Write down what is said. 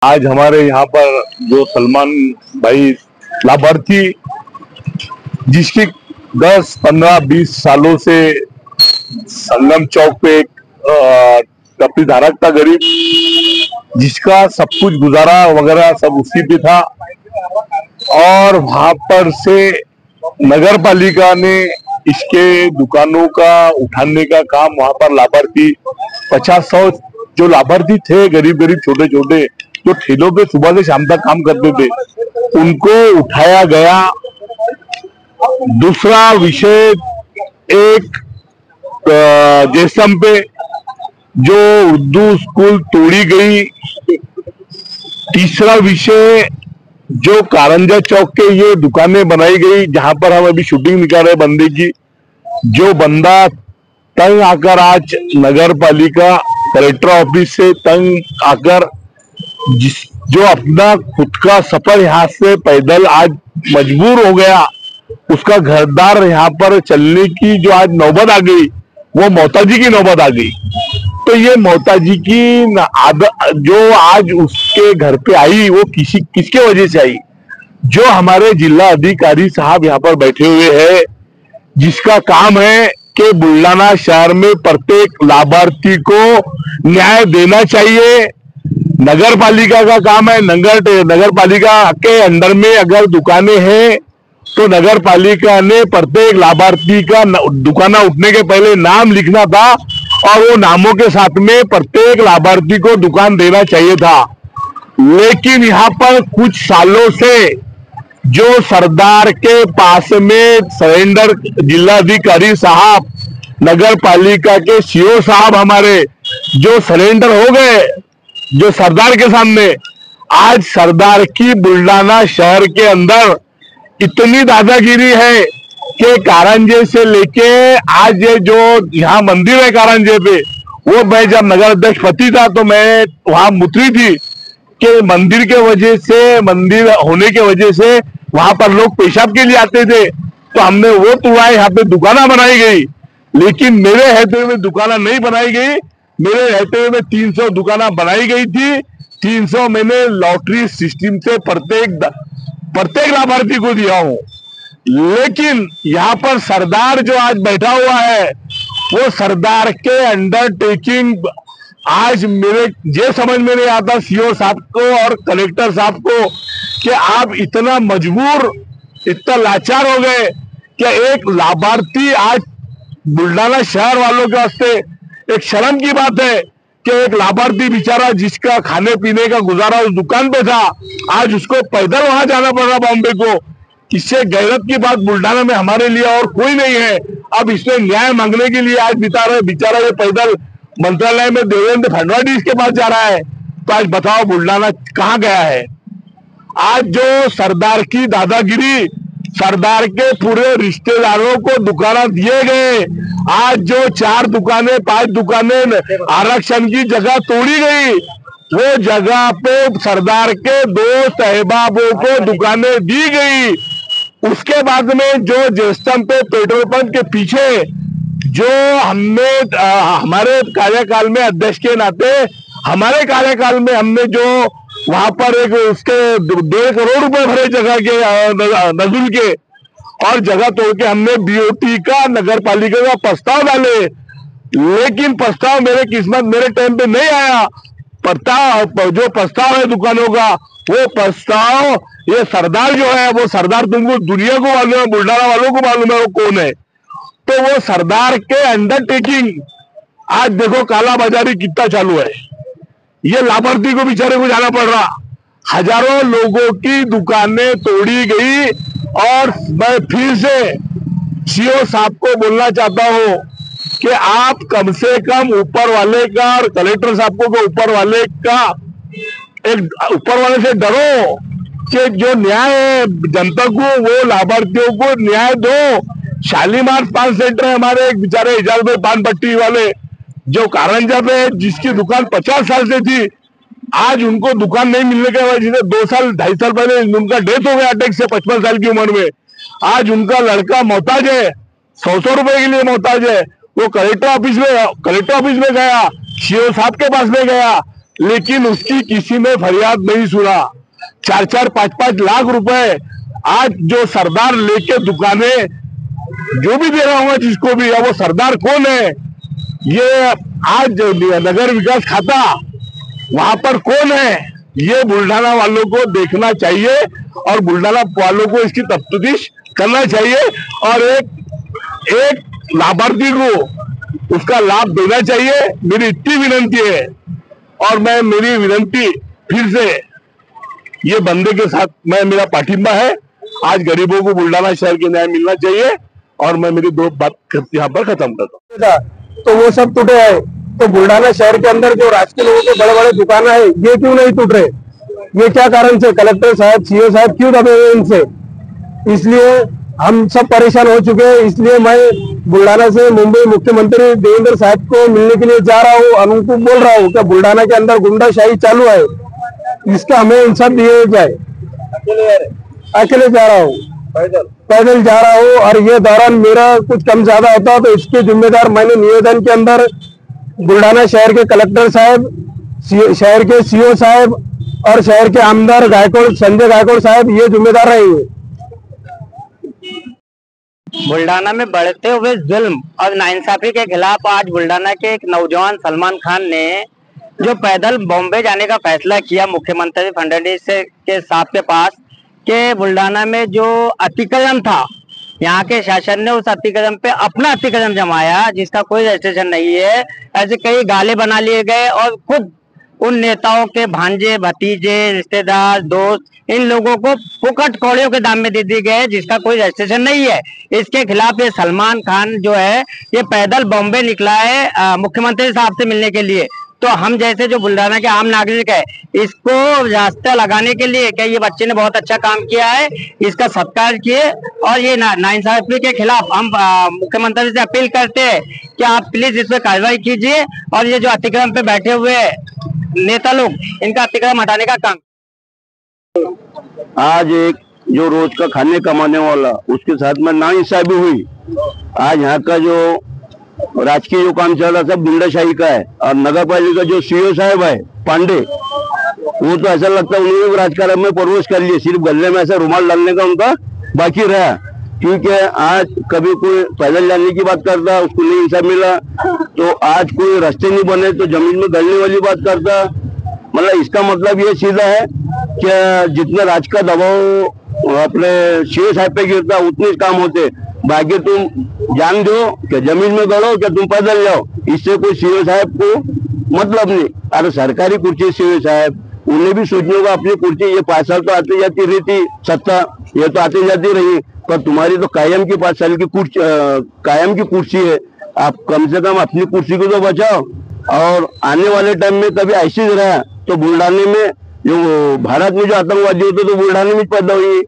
आज हमारे यहाँ पर जो सलमान भाई लाभार्थी जिसकी 10, 15, 20 सालों से संगम चौक पे एक टपरी धारक था गरीब, जिसका सब कुछ गुजारा वगैरह सब उसी पे था। और वहां पर से नगर पालिका ने इसके दुकानों का उठाने का काम वहां पर लाभार्थी 50-100 जो लाभार्थी थे, गरीब गरीब छोटे छोटे जो ठेलों पे सुबह से शाम तक काम करते थे, उनको उठाया गया। दूसरा विषय एक जैसम पे जो उर्दू स्कूल तोड़ी गई। तीसरा विषय जो कारंजा चौक के ये दुकानें बनाई गई, जहां पर हम अभी शूटिंग निकाल रहे बंदे की, जो बंदा तंग आकर आज नगर पालिका कलेक्टर ऑफिस से तंग आकर जो अपना खुद का सफर यहाँ से पैदल आज मजबूर हो गया, उसका घरदार यहाँ पर चलने की जो आज नौबत आ गई, वो मोहताजी की नौबत आ गई। तो ये मोहताजी की जो आज उसके घर पे आई, वो किसके वजह से आई? जो हमारे जिला अधिकारी साहब यहाँ पर बैठे हुए हैं, जिसका काम है कि बुल्ढाना शहर में प्रत्येक लाभार्थी को न्याय देना चाहिए। नगर पालिका का काम है, नगर पालिका के अंडर में अगर दुकानें हैं तो नगर पालिका ने प्रत्येक लाभार्थी का दुकान उठने के पहले नाम लिखना था और वो नामों के साथ में प्रत्येक लाभार्थी को दुकान देना चाहिए था। लेकिन यहाँ पर कुछ सालों से जो सरदार के पास में सरेंडर जिलाधिकारी साहब, नगर पालिका के सीओ साहब हमारे जो सरेंडर हो गए, जो सरदार के सामने, आज सरदार की बुल्ढाना शहर के अंदर इतनी दादागिरी है कि कारंजे से लेके आज ये जो यहाँ मंदिर है कारंजे पे, वो मैं जब नगर अध्यक्ष पति था तो मैं वहां मुतरी थी कि मंदिर के वजह से, मंदिर होने के वजह से वहां पर लोग पेशाब के लिए आते थे, तो हमने वो तोड़ाए, यहाँ पे दुकाना बनाई गई। लेकिन मेरे रहते हुए दुकाना नहीं बनाई गई, मेरे रहते हुए 300 दुकाना बनाई गई थी। 300 मैंने लॉटरी सिस्टम से प्रत्येक लाभार्थी को दिया हूं। लेकिन यहाँ पर सरदार जो आज बैठा हुआ है, वो सरदार के अंडरटेकिंग आज मेरे ये समझ में नहीं आता सीओ साहब को और कलेक्टर साहब को कि आप इतना मजबूर, इतना लाचार हो गए कि एक लाभार्थी आज बुल्ढाना शहर वालों के वास्ते एक शर्म की बात है कि एक लाभार्थी बेचारा जिसका खाने पीने का गुजारा उस दुकान पे था, आज उसको पैदल वहां जाना पड़ रहा बॉम्बे को। इससे गैरत की बात बुल्ढाना में हमारे लिए और कोई नहीं है। अब इसमें न्याय मांगने के लिए आज बेचारा ये पैदल मंत्रालय में देवेंद्र फडणवीस के पास जा रहा है। तो आज बताओ बुल्ढाना कहाँ गया है? आज जो सरदार की दादागिरी, सरदार के पूरे रिश्तेदारों को दुकाना दिए गए, आज जो 4 दुकानें 5 दुकानें आरक्षण की जगह तोड़ी गई, वो जगह पे सरदार के 2 सहबाबों को दुकानें दी गई। उसके बाद में जो जेस्टम पे पेट्रोल पंप के पीछे जो हमने हमारे कार्यकाल में अध्यक्ष के नाते, हमारे कार्यकाल में हमने जो वहां पर एक उसके 1.5 करोड़ रुपए भरे जगह के नजुल के, और जगह तोड़ के हमने बीओटी का नगर पालिका का प्रस्ताव डाले। लेकिन प्रस्ताव मेरे किस्मत मेरे टाइम पे नहीं आया। जो प्रस्ताव है दुकानों का, वो प्रस्ताव ये सरदार जो है, वो सरदार तुमको दुनिया को मालूम है, बुल्ढाना वालों को मालूम है वो कौन है। तो वो सरदार के अंडरटेकिंग आज देखो काला बाजारी कितना चालू है। ये लाभार्थी को बेचारे को जाना पड़ रहा। हजारों लोगों की दुकानें तोड़ी गई। और मैं फिर से सीओ साहब को बोलना चाहता हूं कि आप कम से कम ऊपर वाले का और कलेक्टर साहब को ऊपर वाले का एक ऊपर वाले से डरो कि जो न्याय है जनता को, वो लाभार्थियों को न्याय दो। शालीमार पान सेंटर है हमारे, एक बेचारे इजाज भाई पान पट्टी वाले जो कारंजा पे है, जिसकी दुकान 50 साल से थी, आज उनको दुकान नहीं मिलने के वजह से 2 साल 2.5 साल पहले उनका डेथ हो गया अटैक से 55 साल की उम्र में। आज उनका लड़का मोहताज है, 100 रुपए के लिए मोहताज है। वो कलेक्टर ऑफिस में गया, सीओ साहब के पास में गया, लेकिन उसकी किसी ने फरियाद नहीं सुना। 4-4, 5-5 लाख रुपए आज जो सरदार लेके दुकानें जो भी दे रहा हूँ जिसको भी, वो सरदार कौन है? ये आज नगर विकास खाता वहां पर कौन है? ये बुल्ढाना वालों को देखना चाहिए और बुल्ढाना वालों को इसकी तफ्तीश करना चाहिए और एक लाभार्थी को उसका लाभ देना चाहिए। मेरी इतनी विनंती है और मैं मेरी विनंती फिर से ये बंदे के साथ मेरा पाठिंबा है। आज गरीबों को बुल्ढाना शहर के न्याय मिलना चाहिए और मैं मेरी दो बात यहाँ पर खत्म करता हूँ। तो वो सब टूटे हैं, तो बुल्ढाना शहर के अंदर जो राजकीय लोगों के बड़े बड़े दुकान है ये क्यों नहीं टूट रहे? ये क्या कारण से? कलेक्टर साहब, सीओ साहब क्यों दबे हुए इनसे? इसलिए हम सब परेशान हो चुके हैं। इसलिए मैं बुल्ढाना से मुंबई मुख्यमंत्री देवेंद्र साहब को मिलने के लिए जा रहा हूँ और उनको बोल रहा हूँ कि बुल्ढाना के अंदर गुंडाशाही चालू है, इसका हमें इंसाफ दिया जाए। अकेले जा रहा हूँ, पैदल जा रहा हूँ और ये दौरान मेरा कुछ कम ज्यादा होता तो इसके जिम्मेदार मैंने निवेदन के अंदर बुल्ढाना शहर के कलेक्टर साहब, शहर के सीओ साहब और शहर के आमदार गायकवाड़, संजय गायकवाड़ साहब ये जिम्मेदार रहेंगे। बुल्ढाना में बढ़ते हुए जुल्म और नाइंसाफी के खिलाफ आज बुल्ढाना के एक नौजवान सलमान खान ने जो पैदल बॉम्बे जाने का फैसला किया मुख्यमंत्री फडणवीस के साहब के पास, के बुल्ढाना में जो अतिक्रमण था, यहाँ के शासन ने उस अतिक्रमण पे अपना अतिक्रमण जमाया जिसका कोई रजिस्ट्रेशन नहीं है। ऐसे कई गाले बना लिए गए और खुद उन नेताओं के भांजे, भतीजे, रिश्तेदार, दोस्त, इन लोगों को फुकट कौड़ियों के दाम में दे दिए गए जिसका कोई रजिस्ट्रेशन नहीं है। इसके खिलाफ ये सलमान खान जो है ये पैदल बॉम्बे निकला है मुख्यमंत्री साहब से मिलने के लिए। तो हम जैसे जो बुल्ढाना के आम नागरिक है, इसको रास्ता लगाने के लिए कि ये बच्चे ने बहुत अच्छा काम किया है, इसका सत्कार किए और ये नाइंसाफी के खिलाफ हम मुख्यमंत्री से अपील करते हैं कि आप प्लीज इस पर कार्रवाई कीजिए और ये जो अतिक्रमण पे बैठे हुए नेता लोग, इनका अतिक्रमण हटाने का काम। आज एक जो रोज का खाने कमाने वाला, उसके साथ में नाइंसाफी हुई। आज यहाँ का जो राजकीय जो काम चल रहा सब गुंडाशाही का है और नगर पालिका जो सीओ साहब है पांडे, वो तो ऐसा लगता है उन्होंने राजकारण में प्रवेश कर लिया, सिर्फ गले में ऐसा रुमाल डालने का उनका बाकी रहा। क्योंकि आज कभी कोई पैदल जाने की बात करता, उसको नहीं इंसाफ मिला, तो आज कोई रास्ते नहीं बने तो जमीन में गलने वाली बात करता। मतलब इसका मतलब ये सीधा है कि जितना राज का दबाव अपने सीओ साहब पे गिरता उतने काम होते, बाकी तुम जान दो कि जमीन में गड़ो कि तुम पैदल जाओ, इससे कोई सीओ साहब को मतलब नहीं। अरे सरकारी कुर्सी सीओ साहब, उन्हें भी सोचने होगा अपनी कुर्सी, ये 5 साल तो आती जाती रही थी सत्ता, ये तो आती जाती रही, पर तुम्हारी तो कायम की 5 साल की कुर्सी, कायम की कुर्सी है। आप कम से कम अपनी कुर्सी को तो बचाओ और आने वाले टाइम में कभी ऐसे ही रहा तो बुल्ढाने में जो भारत में जो आतंकवादी होते तो बुल्ढाने में पैदा हुई।